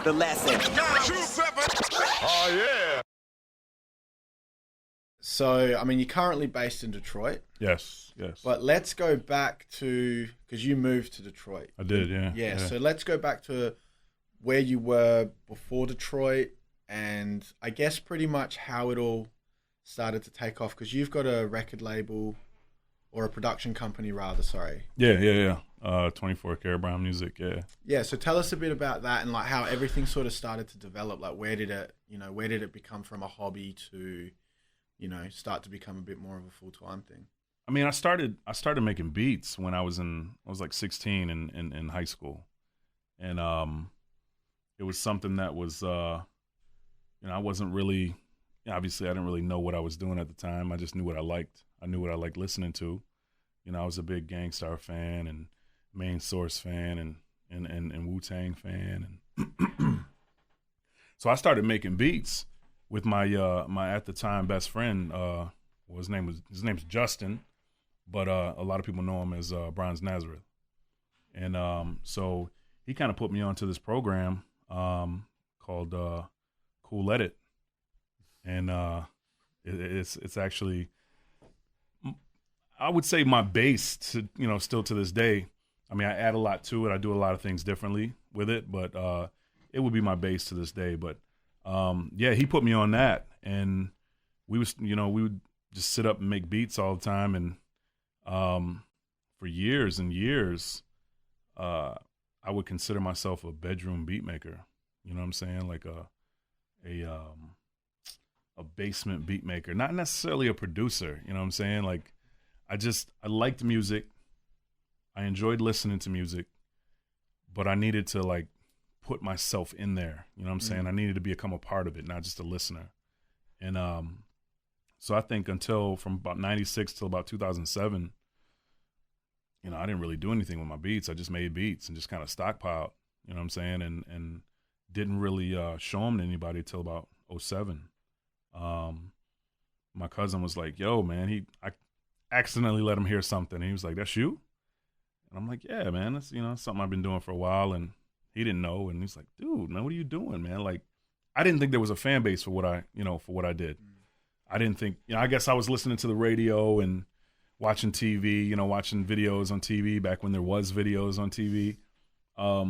The lesson. Oh, yeah. So, I mean, you're currently based in Detroit. Yes. But let's go back to, because you moved to Detroit. I did, yeah. Yeah, so let's go back to where you were before Detroit and I guess pretty much how it all started to take off, because you've got a record label or a production company rather, sorry. Yeah. 24 Karat Brown Music, yeah. Yeah, so tell us a bit about that and like how everything sort of started to develop. Like where did it become from a hobby to, start to become a bit more of a full-time thing? I mean, I started making beats when I was like 16 in high school. And it was something that was I wasn't really, obviously I didn't really know what I was doing at the time. I just knew what I liked. I knew what I liked listening to. I was a big Gang Starr fan and Main Source fan and Wu-Tang fan, and so I started making beats with my at the time best friend. His name's Justin, but a lot of people know him as Bronze Nazareth, and so he kind of put me onto this program called Cool Edit, and it's actually, I would say, my base to, still to this day. I mean, I add a lot to it. I do a lot of things differently with it, but it would be my base to this day. But yeah, he put me on that, and we would just sit up and make beats all the time, and for years and years, I would consider myself a bedroom beat maker. You know what I'm saying? Like a basement beat maker, not necessarily a producer. You know what I'm saying? Like I liked music. I enjoyed listening to music, but I needed to like put myself in there. You know what I'm saying? I needed to become a part of it, not just a listener. And so I think from about 96 till about 2007, I didn't really do anything with my beats. I just made beats and just kind of stockpiled, you know what I'm saying? And didn't really show them to anybody till about 07. My cousin was like, yo, man, I accidentally let him hear something. And he was like, that's you? And I'm like, yeah, man, that's, something I've been doing for a while. And he didn't know. And he's like, dude, man, what are you doing, man? Like, I didn't think there was a fan base for what I did. I didn't think, I guess I was listening to the radio and watching TV, watching videos on TV back when there was videos on TV. I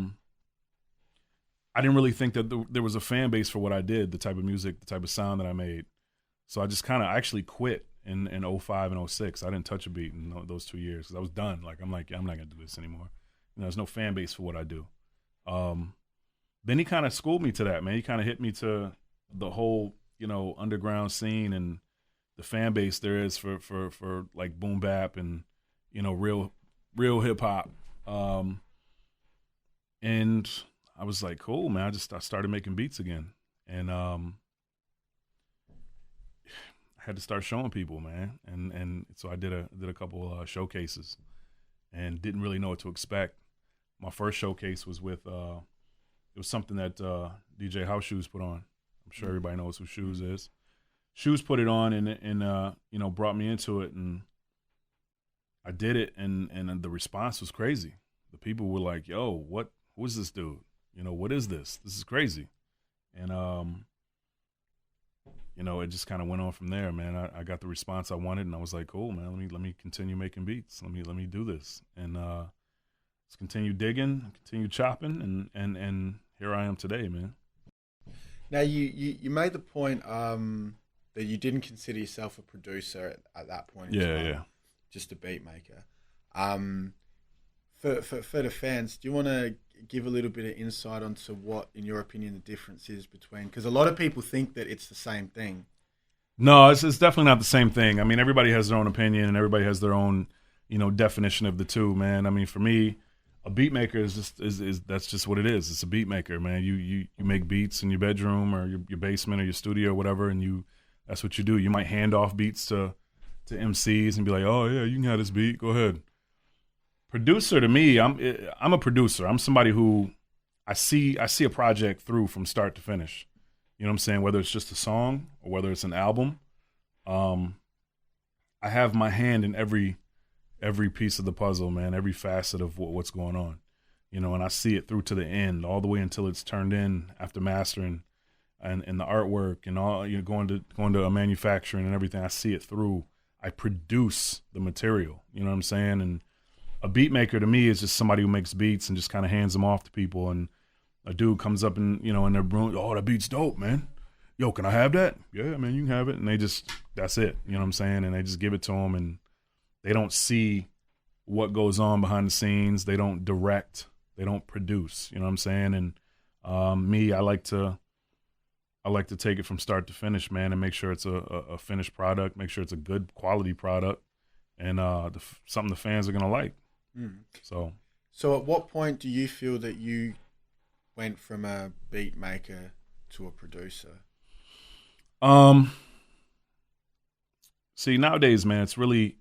didn't really think that there was a fan base for what I did, the type of music, the type of sound that I made. So I just actually quit in 05 and 06. I didn't touch a beat in those 2 years because I was done. Like, I'm not going to do this anymore. There's no fan base for what I do. Then he kind of schooled me to that, man. He kind of hit me to the whole, underground scene and the fan base there is for like boom bap and, real hip hop. And I was like, cool, man. I started making beats again. And I had to start showing people, man. And so I did a couple showcases and didn't really know what to expect. My first showcase was with it was something that DJ House Shoes put on. I'm sure everybody knows who Shoes is. Shoes put it on and brought me into it, and I did it, and the response was crazy. The people were like, yo, who is this dude? What is this? This is crazy. And it just kind of went on from there, man. I got the response I wanted, and I was like, cool, man, let me continue making beats. Let me do this. And let's continue digging, continue chopping, and here I am today, man. Now, you made the point that you didn't consider yourself a producer at that point. Yeah. Just a beat maker. For the fans, do you want to give a little bit of insight onto what, in your opinion, the difference is between? Because a lot of people think that it's the same thing. No, it's definitely not the same thing. I mean, everybody has their own opinion and everybody has their own, definition of the two, man. I mean, for me, a beat maker is that's just what it is. It's a beat maker, man. You make beats in your bedroom or your basement or your studio or whatever, and that's what you do. You might hand off beats to MCs and be like, oh yeah, you can have this beat, go ahead. Producer, to me, I'm a producer. I'm somebody who I see a project through from start to finish. You know what I'm saying? Whether it's just a song or whether it's an album, I have my hand in every piece of the puzzle, man. Every facet of what's going on. and I see it through to the end, all the way until it's turned in after mastering and the artwork and all, going to a manufacturing and everything. I see it through. I produce the material, you know what I'm saying? And a beat maker to me is just somebody who makes beats and just kind of hands them off to people. And a dude comes up and, in their room, oh, that beat's dope, man. Yo, can I have that? Yeah, man, you can have it. And that's it, you know what I'm saying? And they just give it to them, and they don't see what goes on behind the scenes. They don't direct. They don't produce, you know what I'm saying? And me, I like to take it from start to finish, man, and make sure it's a finished product, make sure it's a good quality product, and something the fans are going to like. Mm. So at what point do you feel that you went from a beat maker to a producer? See, nowadays, man,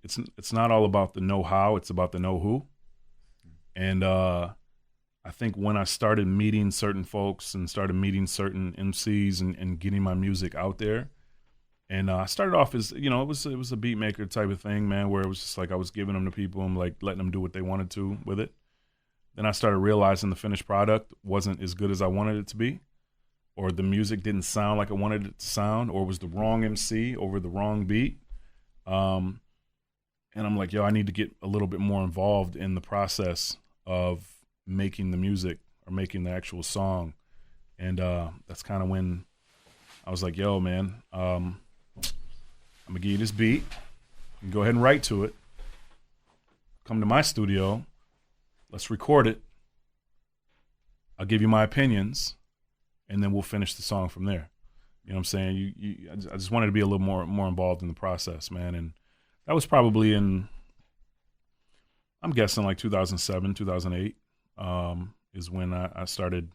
it's not all about the know-how, it's about the know-who. And I think when I started meeting certain folks and started meeting certain MCs and getting my music out there, and I started off as, it was a beat maker type of thing, man, where it was just like I was giving them to people and like letting them do what they wanted to with it. Then I started realizing the finished product wasn't as good as I wanted it to be, or the music didn't sound like I wanted it to sound, or was the wrong MC over the wrong beat. And I'm like, yo, I need to get a little bit more involved in the process of making the music or making the actual song. And that's kind of when I was like, yo, man, I'm gonna give you this beat. You can go ahead and write to it. Come to my studio. Let's record it. I'll give you my opinions, and then we'll finish the song from there. You know what I'm saying? I just wanted to be a little more involved in the process, man. And that was probably I'm guessing like 2007, 2008 is when I started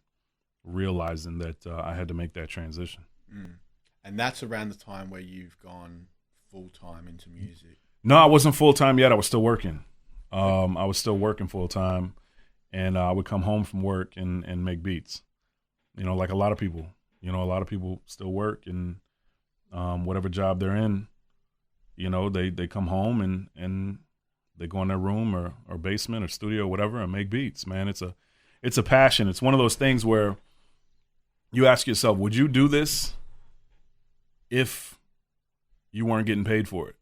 realizing that I had to make that transition. Mm. And that's around the time where you've gone full-time into music. No, I wasn't full-time yet. I was still working. I was still working full-time, and I would come home from work and make beats, like a lot of people. A lot of people still work, and whatever job they're in, they come home and they go in their room or basement or studio or whatever and make beats, man. It's a passion. It's one of those things where you ask yourself, would you do this if you weren't getting paid for it?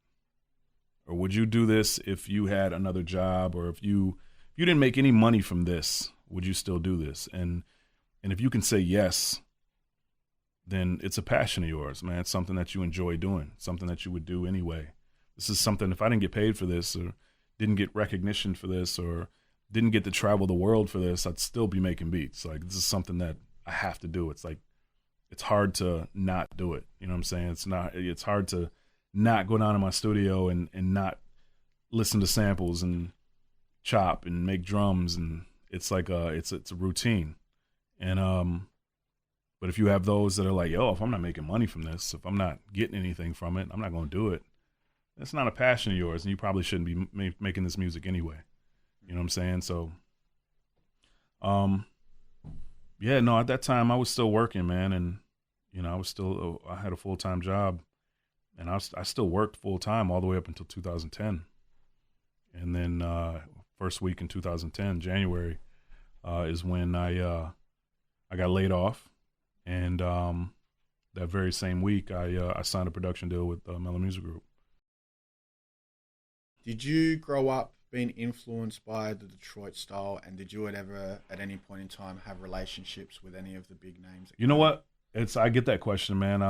Or would you do this if you had another job, or if you didn't make any money from this, would you still do this? And if you can say yes, then it's a passion of yours, man. It's something that you enjoy doing, something that you would do anyway. This is something, if I didn't get paid for this, or didn't get recognition for this, or didn't get to travel the world for this, I'd still be making beats. Like, this is something that I have to do. It's like, it's hard to not do it. You know what I'm saying? It's hard to not go down to my studio and not listen to samples and chop and make drums. And it's like it's a routine. And but if you have those that are like, yo, if I'm not making money from this, if I'm not getting anything from it, I'm not going to do it. That's not a passion of yours, and you probably shouldn't be making this music anyway. You know what I'm saying? So, yeah, no, at that time I was still working, man, and I had a full-time job, and I still worked full-time all the way up until 2010, and then first week in 2010, January, is when I got laid off, and that very same week I signed a production deal with Mellow Music Group. Did you grow up being influenced by the Detroit style, and did you ever, at any point in time, have relationships with any of the big names? You know what? I get that question, man.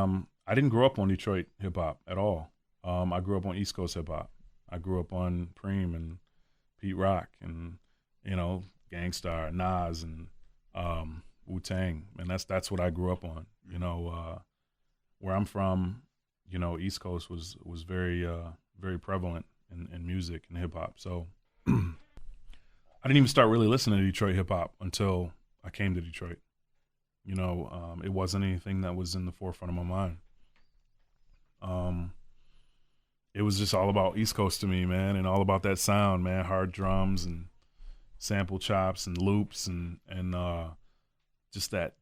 I didn't grow up on Detroit hip hop at all. I grew up on East Coast hip hop. I grew up on Preem and Pete Rock and Gangstar, Nas, and Wu-Tang, and that's what I grew up on. Where I'm from, East Coast was very very prevalent in music and hip hop. So I didn't even start really listening to Detroit hip hop until I came to Detroit. It wasn't anything that was in the forefront of my mind. It was just all about East Coast to me, man, and all about that sound, man. Hard drums and sample chops and loops and just that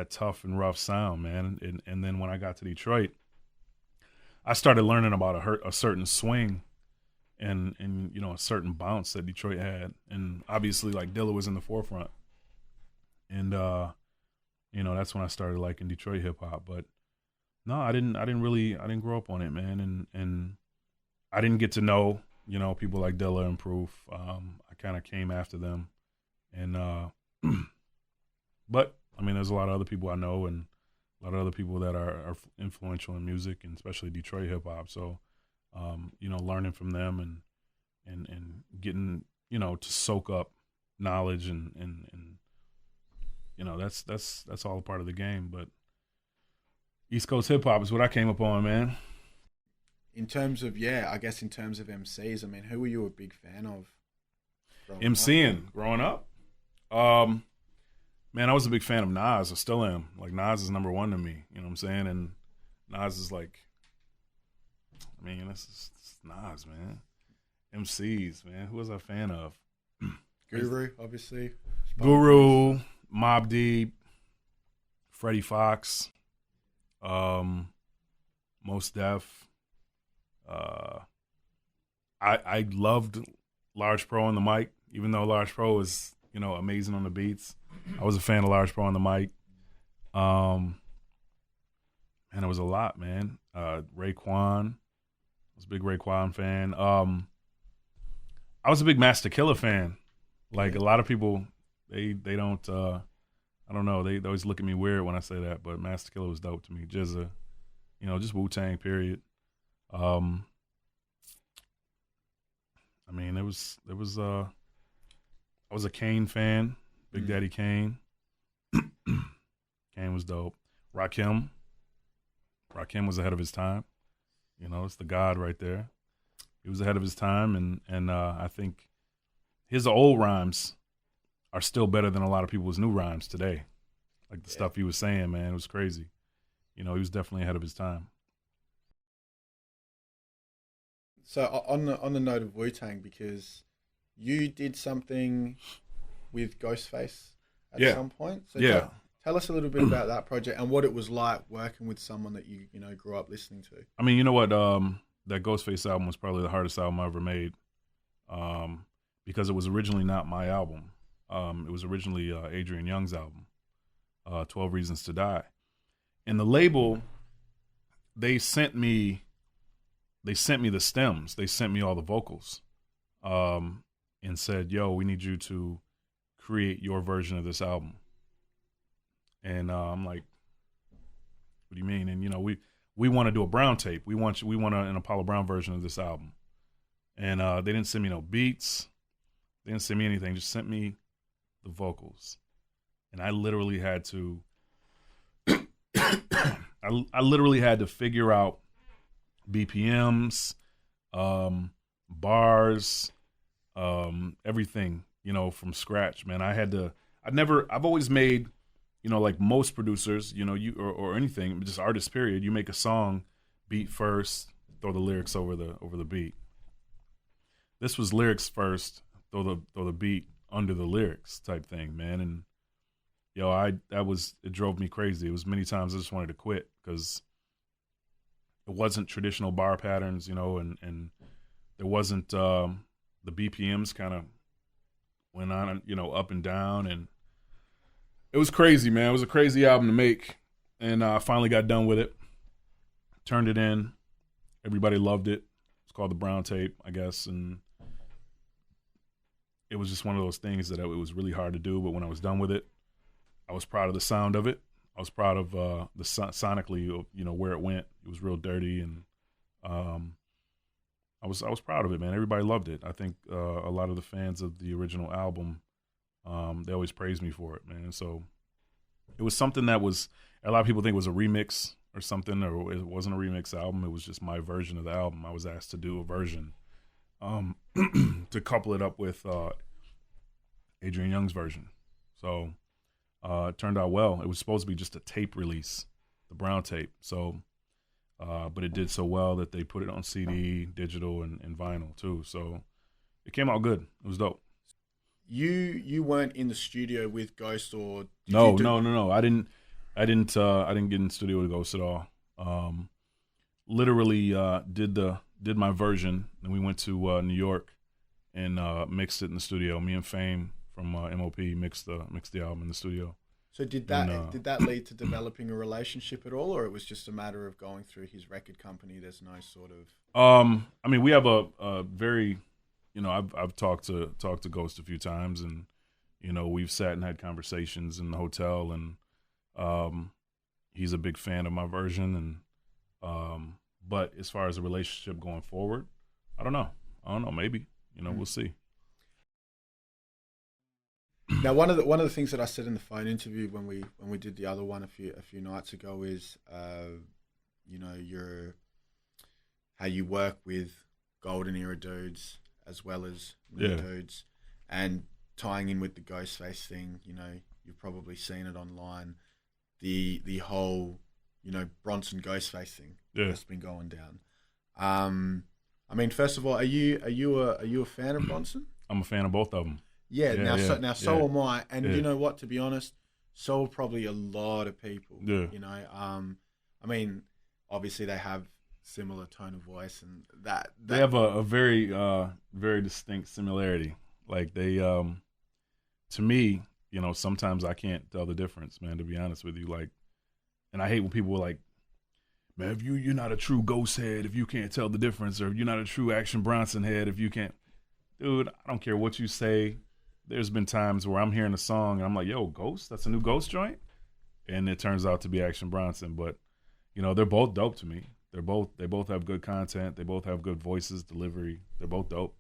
tough and rough sound, man. And then when I got to Detroit, I started learning about a certain swing and you know, a certain bounce that Detroit had, and obviously like Dilla was in the forefront, and you know, that's when I started liking Detroit hip hop. But no, I didn't grow up on it, man, and I didn't get to know, you know, people like Dilla and Proof. I kind of came after them, and but I mean, there's a lot of other people I know, and a lot of other people that are influential in music, and especially Detroit hip hop. So, you know, learning from them and getting, you know, to soak up knowledge and you know, that's all a part of the game. But East Coast hip hop is what I came up on, man. In terms of, yeah, I guess in terms of MCs, I mean, who were you a big fan of Growing up? Man, I was a big fan of Nas. I still am. Like, Nas is number one to me. You know what I'm saying? And Nas is like, I mean, it's Nas, man. MCs, man. Who was I a fan of? Guru, obviously. Guru, Mobb Deep, Freddie Fox, Mos Def. I loved Large Pro on the mic, even though Large Pro was, you know, amazing on the beats. I was a fan of Large Pro on the mic. And it was a lot, man. Raekwon. I was a big Raekwon fan. I was a big Master Killer fan. Like, a lot of people, they don't, I don't know, they always look at me weird when I say that, but Master Killer was dope to me. Jizza, you know, just Wu-Tang, period. I mean, I was a Kane fan, Big Daddy Kane. Kane was dope. Rakim was ahead of his time. You know, it's the God right there. He was ahead of his time, and I think his old rhymes are still better than a lot of people's new rhymes today. Like the stuff he was saying, man, it was crazy. You know, he was definitely ahead of his time. So on the note of Wu-Tang, because you did something with Ghostface at some point. So tell us a little bit about that project and what it was like working with someone that you know grew up listening to. I mean, you know what? That Ghostface album was probably the hardest album I ever made, because it was originally not my album. It was originally Adrian Young's album, 12 Reasons to Die. And the label, they sent me the stems. They sent me all the vocals, and said, "Yo, we need you to create your version of this album." And I'm like, "What do you mean?" And you know, we want to do a Brown tape. We want an Apollo Brown version of this album. And they didn't send me no beats. They didn't send me anything. Just sent me the vocals. And I literally had to. I literally had to figure out BPMs, bars, everything, you know, from scratch, man. I've always made, you know, like most producers, you know, or anything, just artists, period. You make a song, beat first, throw the lyrics over the beat. This was lyrics first, throw the beat under the lyrics type thing, man. And yo, it drove me crazy. It was many times I just wanted to quit because it wasn't traditional bar patterns, you know, and there wasn't the BPMs kind of went on, you know, up and down, and it was crazy, man. It was a crazy album to make, and I finally got done with it, turned it in. Everybody loved it. It's called the Brown Tape, I guess, and it was just one of those things that it was really hard to do, but when I was done with it, I was proud of the sound of it. I was proud of the sonically, you know, where it went. It was real dirty, and I was proud of it, man. Everybody loved it. I think a lot of the fans of the original album, they always praised me for it, man. So it was something that was, a lot of people think it was a remix or something, or it wasn't a remix album. It was just my version of the album. I was asked to do a version to couple it up with Adrian Young's version. So it turned out well. It was supposed to be just a tape release, the Brown Tape. So, but it did so well that they put it on CD, digital, and vinyl too. So it came out good. It was dope. You weren't in the studio with Ghost, or no. I didn't get in the studio with Ghost at all. Literally did the did my version, and we went to New York and mixed it in the studio. Me and Fame from MOP mixed the album in the studio. So did that lead to developing a relationship at all, or it was just a matter of going through his record company? There's no sort of. I mean, we have a very, I've talked to Ghost a few times, and we've sat and had conversations in the hotel, and he's a big fan of my version, and but as far as a relationship going forward, I don't know, maybe, we'll see. Now, one of the things that I said in the phone interview when we did the other one a few nights ago is, how you work with golden era dudes as well as new dudes, and tying in with the Ghostface thing. You've probably seen it online, the whole Bronson Ghostface thing that's been going down. I mean, first of all, are you a fan of Bronson? I'm a fan of both of them. So am I, and you know what? To be honest, so are probably a lot of people. Yeah. I mean, obviously they have similar tone of voice, and that they have a very very distinct similarity. Like they, to me, sometimes I can't tell the difference, man. To be honest with you, like, and I hate when people are like, man, if you're not a true Ghost head if you can't tell the difference, or if you're not a true Action Bronson head if you can't. Dude, I don't care what you say. There's been times where I'm hearing a song and I'm like, yo, Ghost? That's a new Ghost joint? And it turns out to be Action Bronson. But, they're both dope to me. They both have good content. They both have good voices, delivery. They're both dope.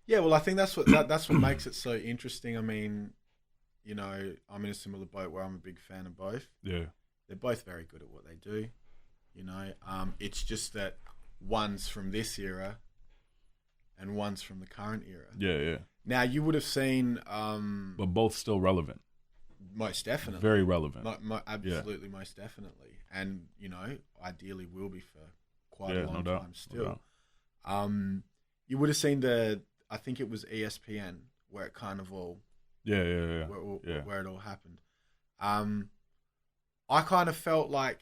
Yeah, well, I think that's what makes it so interesting. I mean, I'm in a similar boat where I'm a big fan of both. Yeah. They're both very good at what they do. It's just that one's from this era and one's from the current era. Yeah. Now, you would have seen... but both still relevant. Most definitely. Very relevant. Absolutely, most definitely. And, ideally will be for quite a long time still. No, you would have seen I think it was ESPN, where it kind of all... Yeah. Where it all happened. I kind of felt like...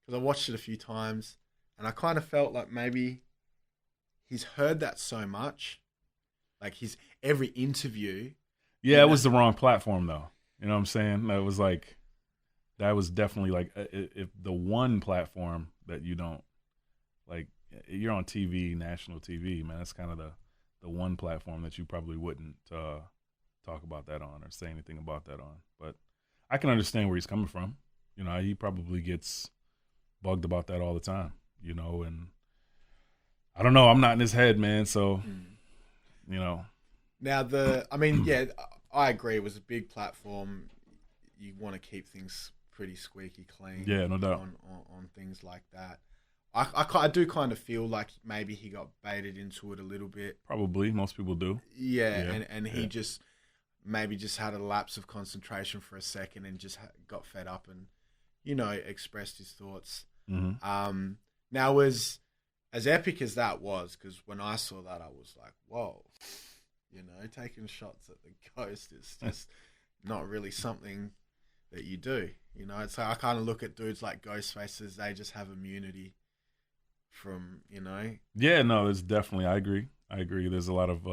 Because I watched it a few times, and I kind of felt like maybe he's heard that so much. Like every interview. Yeah, it was the wrong platform though. You know what I'm saying? That was definitely like, if the one platform that you don't, like, you're on TV, national TV, man, that's kind of the one platform that you probably wouldn't talk about that on or say anything about that on. But I can understand where he's coming from. He probably gets bugged about that all the time, and I don't know. I'm not in his head, man. So, Now I agree. It was a big platform. You want to keep things pretty squeaky clean. Yeah, no doubt. On things like that. I do kind of feel like maybe he got baited into it a little bit. Probably. Most people do. Yeah. And he just had a lapse of concentration for a second and just got fed up and, expressed his thoughts. Mm-hmm. Now, as epic as that was, because when I saw that, I was like, whoa, taking shots at the Ghost is just not really something that you do. So I kind of look at dudes like Ghostface as they just have immunity from, Yeah, no, it's definitely, I agree. There's a lot of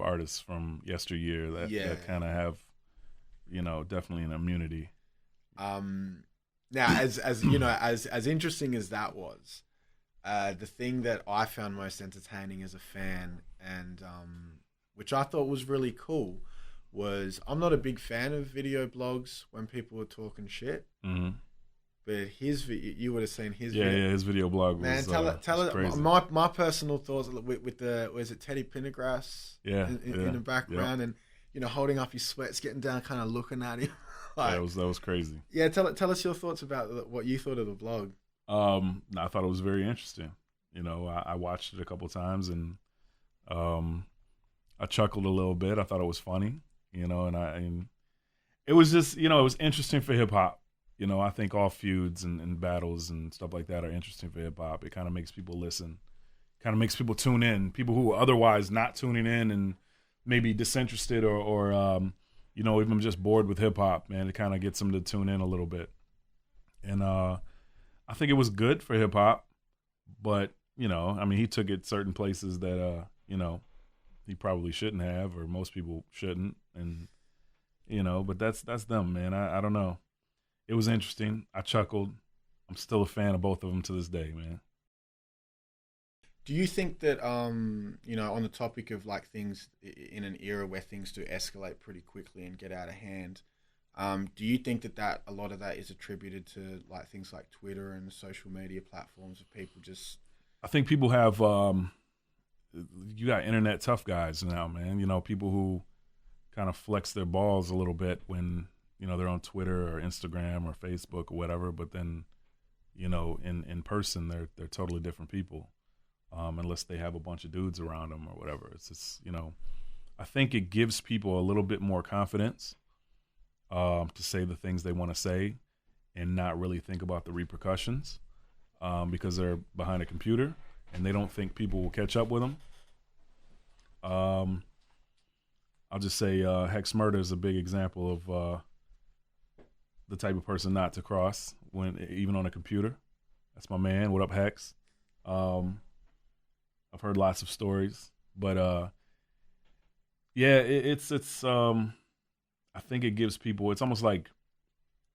artists from yesteryear that kind of have, definitely an immunity. Now, as interesting as that was, the thing that I found most entertaining as a fan, and which I thought was really cool, was I'm not a big fan of video blogs when people are talking shit. Mm-hmm. But you would have seen his video. Yeah, his video blog was tell it. Crazy. My personal thoughts with the, was it Teddy Pendergrass in the background, and holding up his sweats, getting down, kind of looking at him. Like, that was crazy. Yeah, tell us your thoughts about what you thought of the blog. I thought it was very interesting. I watched it a couple times and I chuckled a little bit. I thought it was funny, and it was just, it was interesting for hip hop. I think all feuds and battles and stuff like that are interesting for hip hop. It kind of makes people listen, kind of makes people tune in. People who are otherwise not tuning in and maybe disinterested or even just bored with hip hop, man, it kind of gets them to tune in a little bit. And I think it was good for hip hop, but I mean, he took it certain places that, he probably shouldn't have, or most people shouldn't. And, but that's them, man. I don't know. It was interesting. I chuckled. I'm still a fan of both of them to this day, man. Do you think that, on the topic of like things in an era where things do escalate pretty quickly and get out of hand, do you think that a lot of that is attributed to like things like Twitter and the social media platforms of people just? I think people have, you got internet tough guys now, man. People who kind of flex their balls a little bit when, they're on Twitter or Instagram or Facebook or whatever, but then, in person, they're totally different people. Unless they have a bunch of dudes around them or whatever. It's just, I think it gives people a little bit more confidence to say the things they want to say and not really think about the repercussions because they're behind a computer and they don't think people will catch up with them. I'll just say Hex Murder is a big example of the type of person not to cross even on a computer. That's my man. What up, Hex? I've heard lots of stories, but it's I think it gives people. It's almost like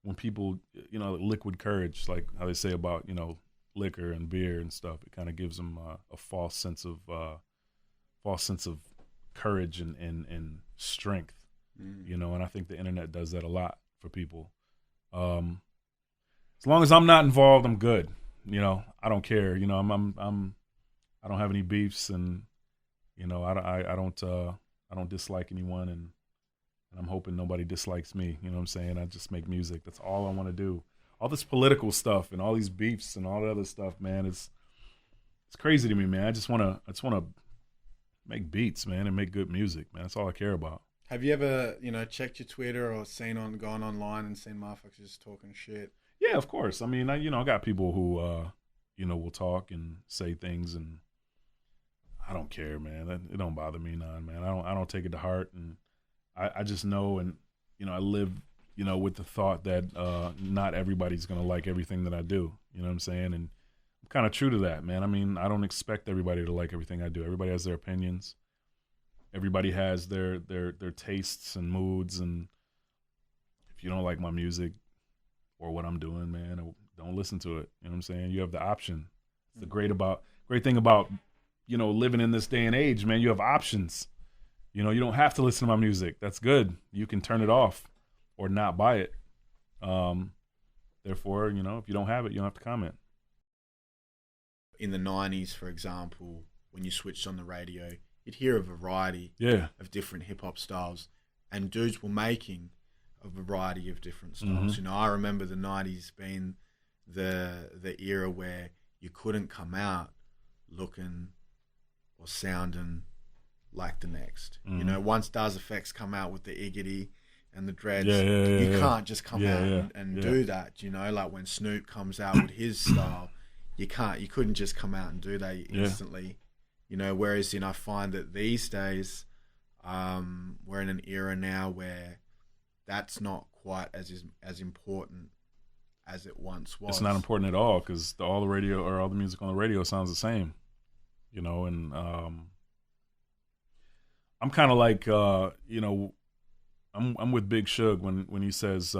when people, liquid courage, like how they say about liquor and beer and stuff. It kind of gives them a false sense of courage and strength, And I think the internet does that a lot for people. As long as I'm not involved, I'm good. I don't care. I don't have any beefs, and I don't dislike anyone, and I'm hoping nobody dislikes me. You know what I'm saying? I just make music. That's all I want to do. All this political stuff and all these beefs and all that other stuff, man, it's crazy to me, man. I just want to make beats, man, and make good music, man. That's all I care about. Have you ever, checked your Twitter or gone online and seen motherfuckers just talking shit? Yeah, of course. I mean, I got people who will talk and say things, and I don't care, man. It don't bother me none, man. I don't take it to heart, and I just know, and I live, with the thought that not everybody's gonna like everything that I do. You know what I'm saying? And I'm kind of true to that, man. I mean, I don't expect everybody to like everything I do. Everybody has their opinions. Everybody has their tastes and moods, and if you don't like my music or what I'm doing, man, don't listen to it. You know what I'm saying? You have the option. It's the great thing about living in this day and age, man. You have options. You don't have to listen to my music. That's good. You can turn it off or not buy it. Therefore, if you don't have it, you don't have to comment. In the 90s, for example, when you switched on the radio, you'd hear a variety of different hip-hop styles, and dudes were making a variety of different styles. Mm-hmm. I remember the 90s being the era where you couldn't come out looking or sounding like the next. Mm-hmm. Once Daz Effects come out with the Iggity and the dreads, you can't just come out and do that. Like when Snoop comes out with his style, you couldn't just come out and do that instantly. Whereas I find that these days we're in an era now where that's not quite as important as it once was. It's not important at all because all the radio or all the music on the radio sounds the same. And I'm kind of like, I'm with Big Suge when he says,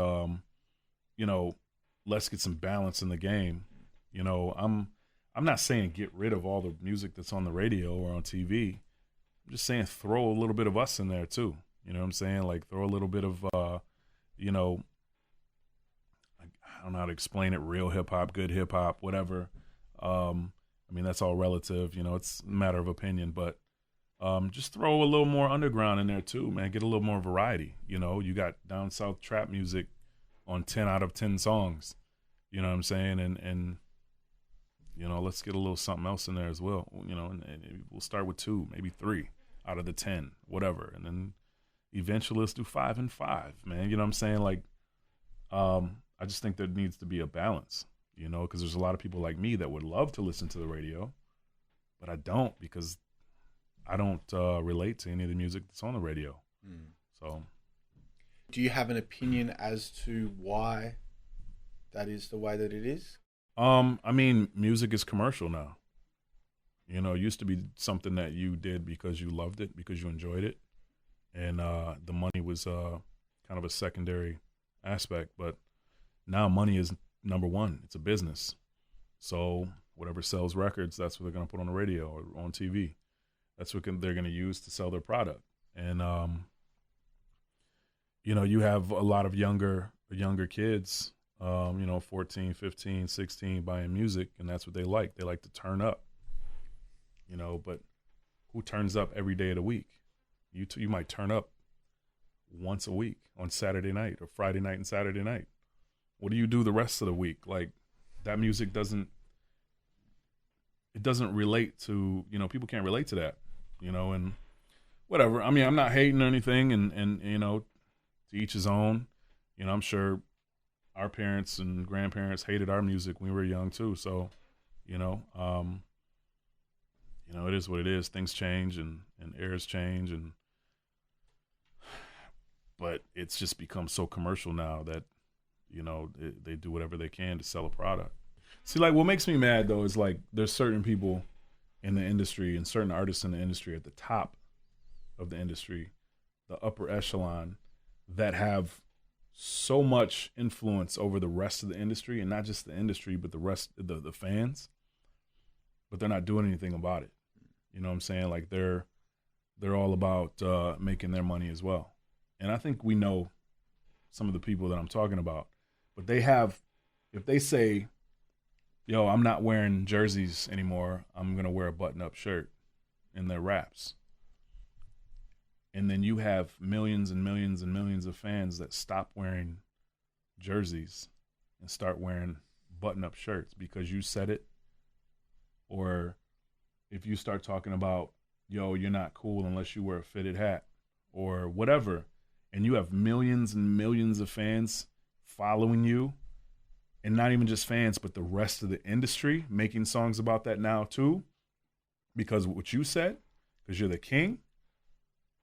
let's get some balance in the game. I'm not saying get rid of all the music that's on the radio or on TV. I'm just saying throw a little bit of us in there too. You know what I'm saying? Like throw a little bit of, I don't know how to explain it. Real hip hop, good hip hop, whatever. I mean, that's all relative. It's a matter of opinion, but just throw a little more underground in there too, man. Get a little more variety. You got down south trap music on 10 out of 10 songs. You know what I'm saying? And let's get a little something else in there as well. And we'll start with 2, maybe 3 out of the 10, whatever. And then eventually let's do 5 and 5, man. You know what I'm saying? Like, I just think there needs to be a balance, because there's a lot of people like me that would love to listen to the radio, but I don't because I don't relate to any of the music that's on the radio. So, do you have an opinion as to why that is the way that it is? I mean, music is commercial now. You know, it used to be something that you did because you loved it, because you enjoyed it, and the money was kind of a secondary aspect. But now money is number one. It's a business. So whatever sells records, that's what they're going to put on the radio or on TV. That's what they're going to use to sell their product. And you know, you have a lot of younger kids, you know, 14, 15, 16, buying music, and that's what they like. They like to turn up. You know, but who turns up every day of the week? You might turn up once a week on Saturday night or Friday night and Saturday night. What do you do the rest of the week? Like, that music doesn't relate to, you know, people can't relate to that, you know, and whatever. I mean, I'm not hating or anything, and you know, to each his own. You know, I'm sure our parents and grandparents hated our music when we were young too. So, you know, it is what it is. Things change and eras change, but it's just become so commercial now that, you know, they do whatever they can to sell a product. See, like, what makes me mad though is, like, there's certain people in the industry and certain artists in the industry at the top of the industry, the upper echelon, that have so much influence over the rest of the industry, and not just the industry, but the rest of the fans, but they're not doing anything about it. You know what I'm saying? Like, they're all about making their money as well. And I think we know some of the people that I'm talking about, but they have, if they say, yo, I'm not wearing jerseys anymore, I'm going to wear a button-up shirt in their raps. And then you have millions and millions and millions of fans that stop wearing jerseys and start wearing button-up shirts because you said it. Or if you start talking about, yo, you're not cool unless you wear a fitted hat or whatever, and you have millions and millions of fans following you, and not even just fans, but the rest of the industry making songs about that now too, because of what you said, because you're the king,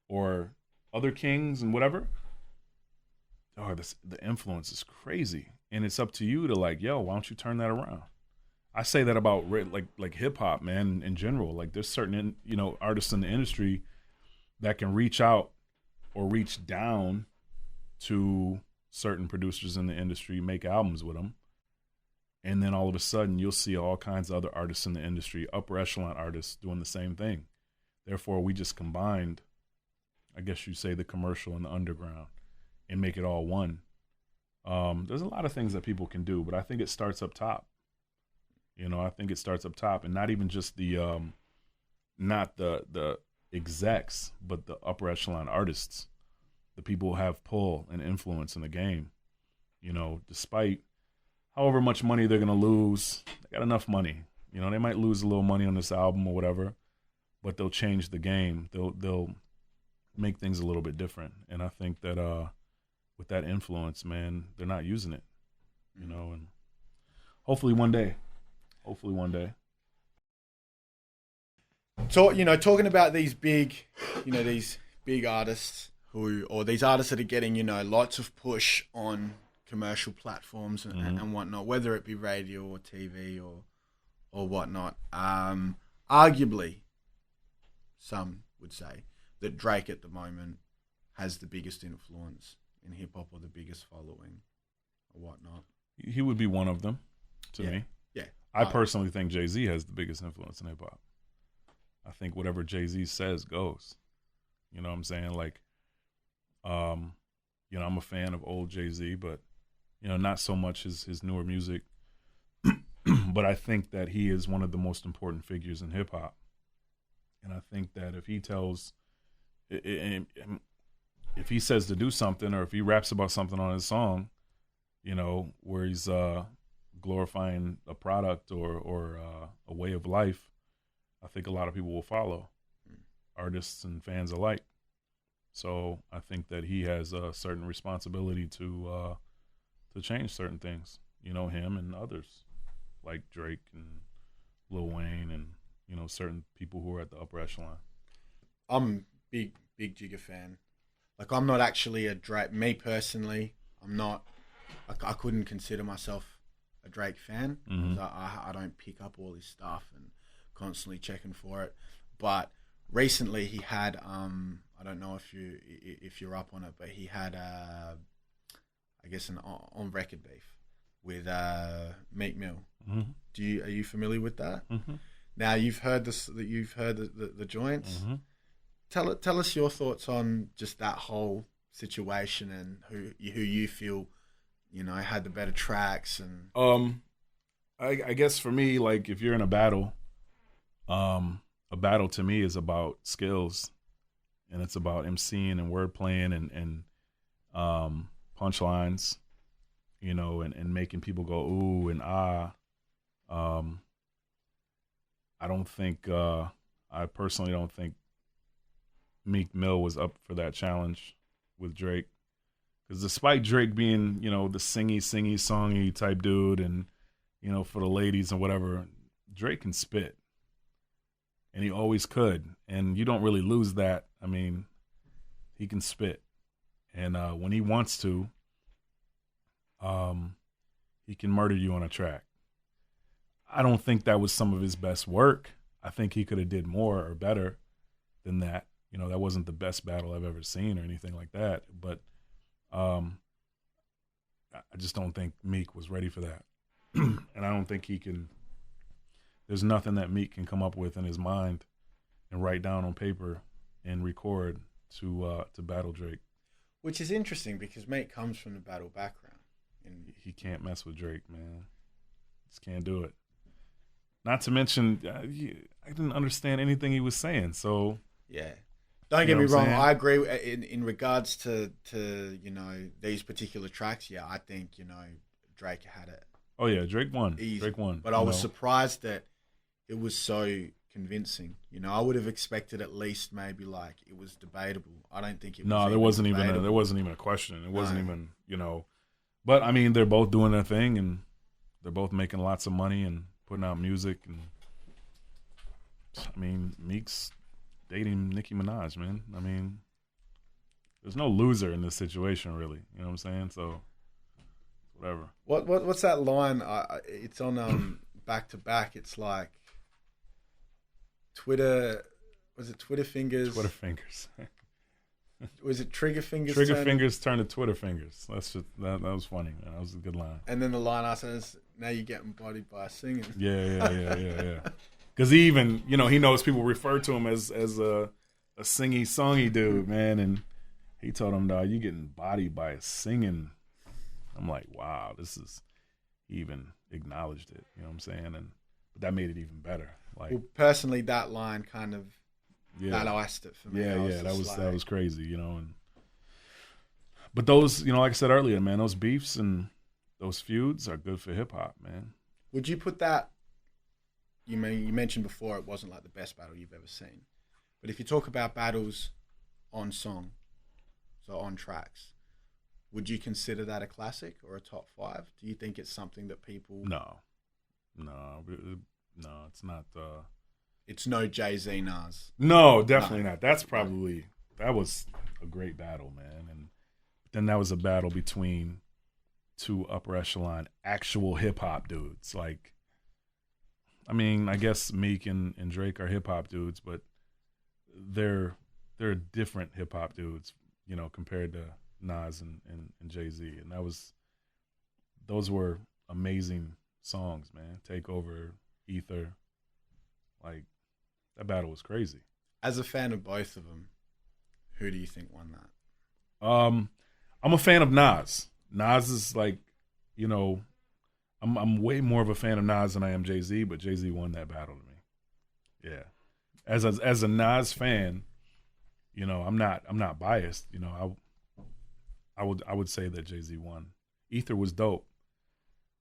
or other kings and whatever. Oh, the influence is crazy. And it's up to you to, like, yo, why don't you turn that around? I say that about like hip hop, man, in general. Like, there's certain, you know, artists in the industry that can reach out or reach down to certain producers in the industry, make albums with them. And then all of a sudden you'll see all kinds of other artists in the industry, upper echelon artists, doing the same thing. Therefore, we just combined, I guess you say, the commercial and the underground, and make it all one. There's a lot of things that people can do, but I think it starts up top. You know, I think it starts up top, and not even just not the execs, but the upper echelon artists, the people who have pull and influence in the game. You know, despite however much money they're gonna lose, they got enough money. You know, they might lose a little money on this album or whatever, but they'll change the game. They'll make things a little bit different. And I think that with that influence, man, they're not using it. You know, and hopefully one day. So, you know, talking about these big artists or these artists that are getting, you know, lots of push on commercial platforms and whatnot, whether it be radio or TV or whatnot. Arguably, some would say that Drake at the moment has the biggest influence in hip hop, or the biggest following or whatnot. He would be one of them to me. Yeah. I personally think Jay-Z has the biggest influence in hip hop. I think whatever Jay-Z says goes. You know what I'm saying? Like, you know, I'm a fan of old Jay-Z, but, you know, not so much his newer music. But I think that he is one of the most important figures in hip hop. And I think that if he tells, if he says to do something, or if he raps about something on his song, you know, where he's glorifying a product or a way of life, I think a lot of people will follow, artists and fans alike. So I think that he has a certain responsibility to change certain things, you know, him and others like Drake and Lil Wayne and, you know, certain people who are at the upper echelon. I'm big Jigga fan. Like, I'm not actually a Drake, me personally, I'm not, I couldn't consider myself a Drake fan. Mm-hmm. I don't pick up all his stuff, constantly checking for it. But recently he had I don't know if you're up on it, but he had I guess an on record beef with Meek Mill. Are you familiar with that? Now you've heard the joints. Tell us your thoughts on just that whole situation and who you feel, had the better tracks and. I guess for me, like if you're in a battle to me is about skills, and it's about MCing and word playing and punchlines, and making people go ooh and ah. I personally don't think Meek Mill was up for that challenge with Drake, because despite Drake being, the singy songy type dude, and for the ladies and whatever, Drake can spit, and he always could, and you don't really lose that. I mean, he can spit, and when he wants to, he can murder you on a track. I don't think that was some of his best work. I think he could have did more or better than that. That wasn't the best battle I've ever seen or anything like that. But I just don't think Meek was ready for that. And I don't think he can. There's nothing that Meek can come up with in his mind and write down on paper and record to battle Drake. Which is interesting because Meek comes from the battle background. And he can't mess with Drake, man. Just can't do it. Not to mention, I didn't understand anything he was saying. So yeah, don't get me wrong. I agree in regards to these particular tracks. Yeah, I think Drake had it. Oh yeah, Drake won. Easy. Drake won. But I was surprised that it was so convincing. I would have expected at least maybe like it was debatable. I don't think it was. No, there wasn't even a question. It wasn't even But I mean, they're both doing their thing, and they're both making lots of money and putting out music. And I mean, Meek's dating Nicki Minaj, man. I mean, there's no loser in this situation, really. You know what I'm saying? So, whatever. What's that line? It's on Back to Back. It's like Twitter. Was it Twitter fingers? Twitter fingers. Was it trigger fingers? Trigger fingers turn to Twitter fingers. That's just that was funny, man. That was a good line. And then the line after is, now you're getting bodied by a singer. Yeah. Because he even, he knows people refer to him as a singy songy dude, man. And he told him, "Dog, you getting bodied by a singing." I'm like, wow, he even acknowledged it. You know what I'm saying? But that made it even better. Like, well, personally, that line kind of. Yeah. That iced it for me. Yeah, that was crazy, But those, like I said earlier, man, those beefs and those feuds are good for hip hop, man. Would you put that? You mentioned before it wasn't like the best battle you've ever seen, but if you talk about battles on song, so on tracks, would you consider that a classic or a top 5? Do you think it's something that people? No, it's not. It's no Jay-Z Nas. No, definitely not. That was a great battle, man. And then that was a battle between two upper echelon actual hip hop dudes. Like, I mean, I guess Meek and Drake are hip hop dudes, but they're different hip hop dudes, compared to Nas and Jay-Z. And those were amazing songs, man. Takeover, Ether, like. That battle was crazy. As a fan of both of them, who do you think won that? I'm a fan of Nas. Nas is like, I'm way more of a fan of Nas than I am Jay-Z, but Jay-Z won that battle to me. Yeah. As a Nas fan, I'm not biased. I would say that Jay-Z won. Ether was dope.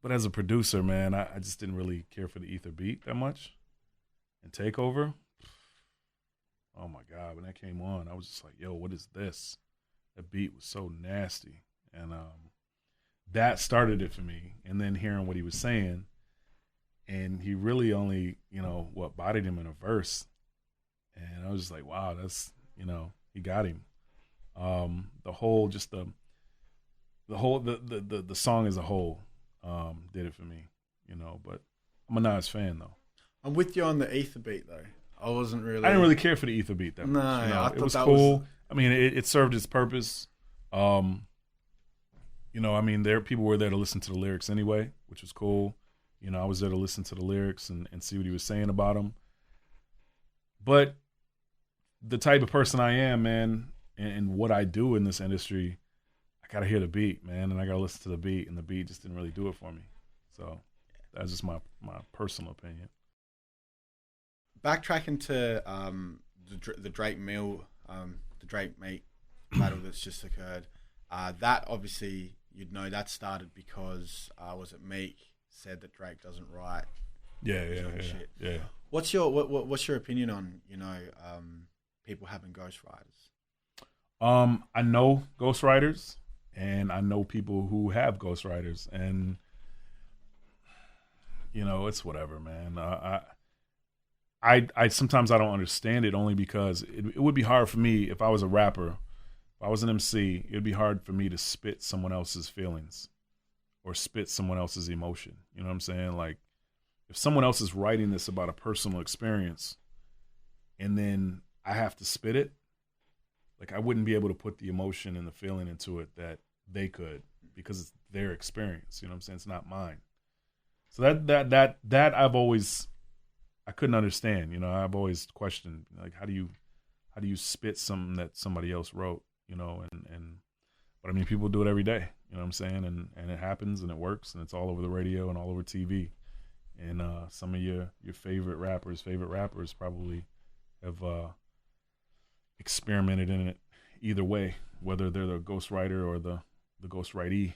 But as a producer, man, I just didn't really care for the Ether beat that much. And Takeover, oh my God, when that came on, I was just like, yo, what is this? That beat was so nasty. And that started it for me. And then hearing what he was saying, and he really only, bodied him in a verse. And I was just like, wow, that's, he got him. The whole, just the song as a whole did it for me, but I'm a Nas fan, though. I'm with you on the ether beat though. I didn't really care for the ether beat that much. No, You know, I it thought was that cool. was. I mean, it served its purpose. You know, I mean, people were there to listen to the lyrics anyway, which was cool. You know, I was there to listen to the lyrics and see what he was saying about them. But the type of person I am, man, and what I do in this industry, I gotta hear the beat, man, and I gotta listen to the beat, and the beat just didn't really do it for me. So that's just my personal opinion. Backtracking to the Drake Mill, the Drake Mate battle that's just occurred. That obviously you'd know that started because was it Meek said that Drake doesn't write. Yeah. What's your opinion on people having ghostwriters? I know ghostwriters, and I know people who have ghostwriters, and you know, it's whatever, man. I sometimes I don't understand it, only because it would be hard for me if I was a rapper, if I was an MC. It'd be hard for me to spit someone else's feelings or spit someone else's emotion. You know what I'm saying? Like, if someone else is writing this about a personal experience, and then I have to spit it, like, I wouldn't be able to put the emotion and the feeling into it that they could, because it's their experience. You know what I'm saying? It's not mine. So that I couldn't understand. You know, I've always questioned, like, how do you spit something that somebody else wrote? You know, but I mean, people do it every day. You know what I'm saying? And it happens, and it works, and it's all over the radio and all over TV. And some of your favorite rappers probably have experimented in it either way, whether they're the ghostwriter or the ghostwritee.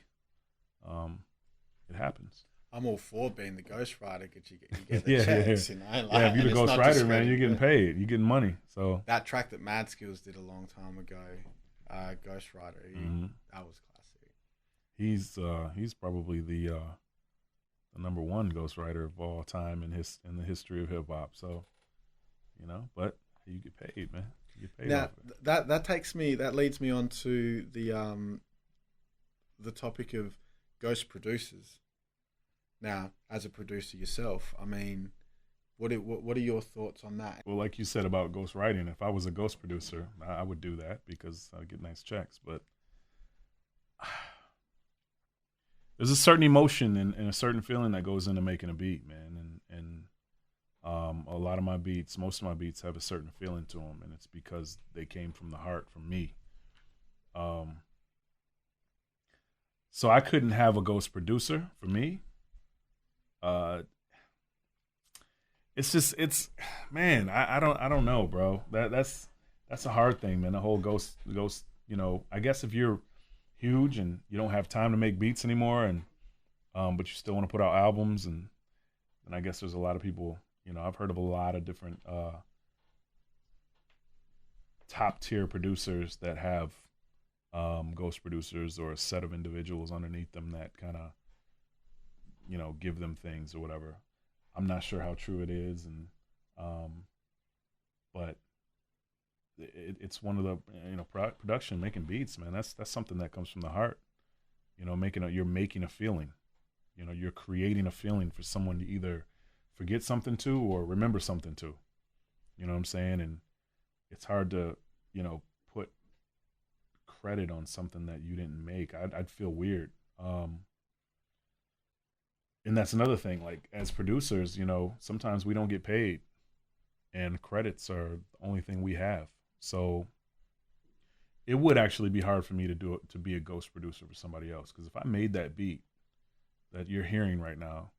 It happens. I'm all for being the ghostwriter because you get the checks, you know. Like, yeah, if you're the ghostwriter, man, you're getting paid. You're getting money. So that track that Mad Skills did a long time ago, Ghostwriter, that was classic. He's probably the number one ghostwriter of all time in the history of hip hop. So, you know, but you get paid, man. You get paid. Now that leads me on to the topic of ghost producers. Now, as a producer yourself, I mean, what are your thoughts on that? Well, like you said about ghost writing, if I was a ghost producer, I would do that because I get nice checks. But there's a certain emotion and a certain feeling that goes into making a beat, man. And a lot of my beats, most of my beats, have a certain feeling to them, and it's because they came from the heart, from me. So I couldn't have a ghost producer for me. Man, I don't know, bro. That's a hard thing, man. The whole ghost, you know, I guess if you're huge and you don't have time to make beats anymore, and but you still want to put out albums, and I guess there's a lot of people, you know, I've heard of a lot of different top tier producers that have ghost producers or a set of individuals underneath them that kind of, you know, give them things or whatever. I'm not sure how true it is, and but it's one of the, you know, production, making beats, man. That's something that comes from the heart. You know, you're making a feeling. You know, you're creating a feeling for someone to either forget something to or remember something to. You know what I'm saying? And it's hard to, you know, put credit on something that you didn't make. I'd feel weird. And that's another thing, like, as producers, you know, sometimes we don't get paid, and credits are the only thing we have. So it would actually be hard for me to be a ghost producer for somebody else, because if I made that beat that you're hearing right now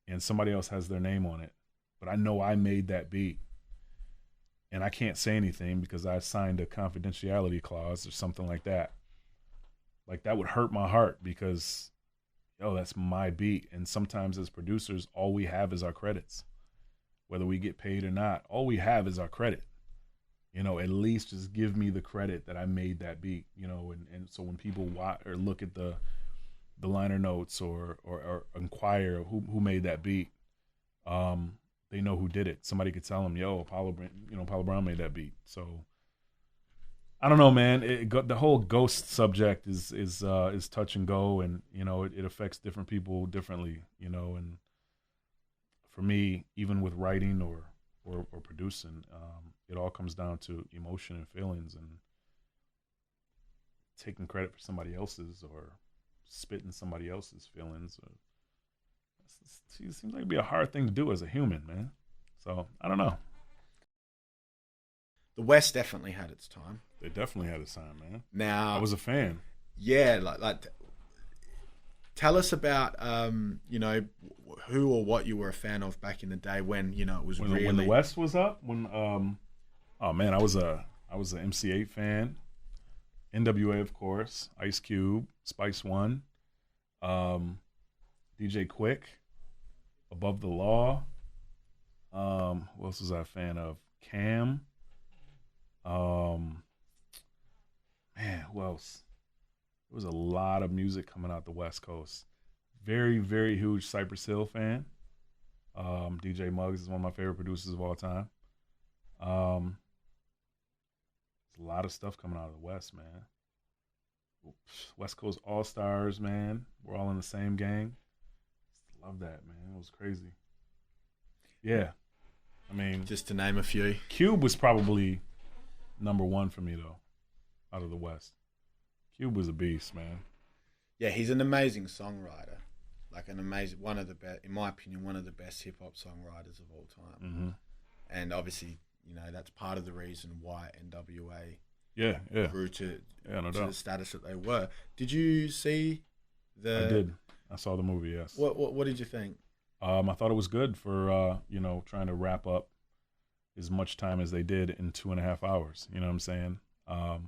and somebody else has their name on it, but I know I made that beat and I can't say anything because I signed a confidentiality clause or something like that would hurt my heart, because that's my beat. And sometimes as producers, all we have is our credits. Whether we get paid or not, all we have is our credit. You know, at least just give me the credit that I made that beat, you know, and so when people watch or look at the liner notes or inquire who made that beat, they know who did it. Somebody could tell them, Apollo Brown made that beat. So I don't know, man. The whole ghost subject is touch and go, and you know, it affects different people differently, you know. And for me, even with writing or producing, it all comes down to emotion and feelings, and taking credit for somebody else's or spitting somebody else's feelings. It seems like it'd be a hard thing to do as a human, man. So I don't know. The West definitely had its time. They definitely had its time, man. Now I was a fan. Yeah, like tell us about you know, who or what you were a fan of back in the day when, you know, it was really when the West was up. When oh man, I was a MC8 fan. NWA, of course, Ice Cube, Spice One, DJ Quick, Above the Law. Who else was I a fan of? Cam. Man, who else? There was a lot of music coming out the West Coast. Very, very huge Cypress Hill fan. DJ Muggs is one of my favorite producers of all time. There's a lot of stuff coming out of the West, man. West Coast All-Stars, man. We're all in the same gang. Love that, man. It was crazy. Yeah. I mean, just to name a few. Cube was probably number one for me, though, out of the West. Cube was a beast, man. Yeah, he's an amazing songwriter. Like one of the best, in my opinion, one of the best hip hop songwriters of all time. Mm-hmm. And obviously, you know, that's part of the reason why NWA grew to the status that they were. Did you see I did. I saw the movie, yes. What did you think? I thought it was good for, you know, trying to wrap up as much time as they did in 2.5 hours. You know what I'm saying? I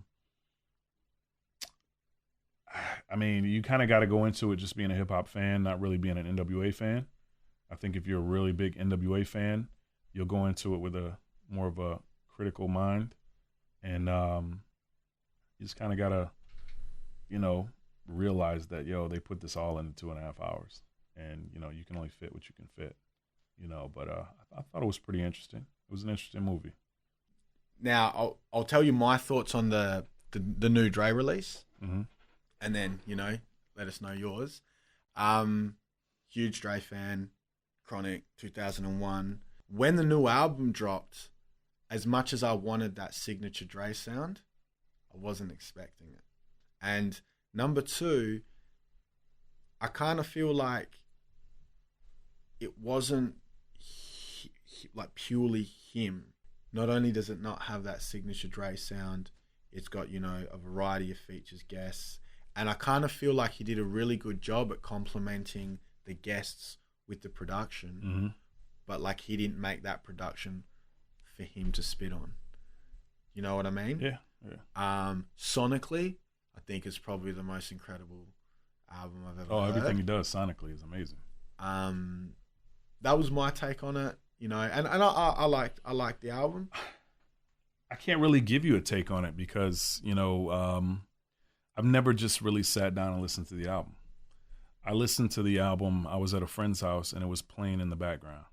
mean, you kind of got to go into it just being a hip-hop fan, not really being an NWA fan. I think if you're a really big NWA fan, you'll go into it with more of a critical mind. And you just kind of got to, you know, realize that, they put this all in 2.5 hours. And, you know, you can only fit what you can fit, you know. But I thought it was pretty interesting. It was an interesting movie. Now, I'll tell you my thoughts on the new Dre release. Mm-hmm. And then, you know, let us know yours. Huge Dre fan, Chronic, 2001. When the new album dropped, as much as I wanted that signature Dre sound, I wasn't expecting it. And number two, I kind of feel like it wasn't like purely him. Not only does it not have that signature Dre sound, it's got, you know, a variety of features, guests. And I kind of feel like he did a really good job at complementing the guests with the production. Mm-hmm. But like he didn't make that production for him to spit on. You know what I mean? Yeah. Sonically, I think it's probably the most incredible album I've ever heard. Everything he does sonically is amazing. That was my take on it, you know, and I liked the album. I can't really give you a take on it because, you know, I've never just really sat down and listened to the album. I listened to the album. I was at a friend's house and it was playing in the background.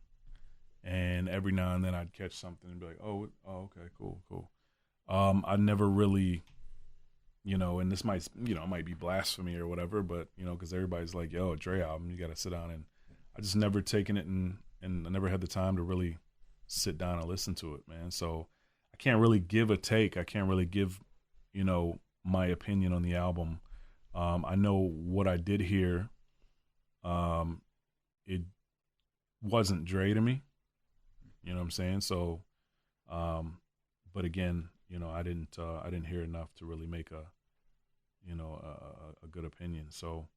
And every now and then I'd catch something and be like, oh, okay, cool. I never really, you know, and this might be blasphemy or whatever, but, you know, because everybody's like, yo, a Dre album, you got to sit down. And I just never taken it and I never had the time to really sit down and listen to it, man. So I can't really give a take. I can't really give, you know, my opinion on the album. I know what I did hear. It wasn't Dre to me. You know what I'm saying? So, but again, you know, I didn't hear enough to really make a good opinion. So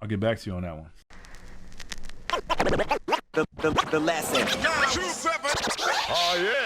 I'll get back to you on that one. The lesson. Oh yeah.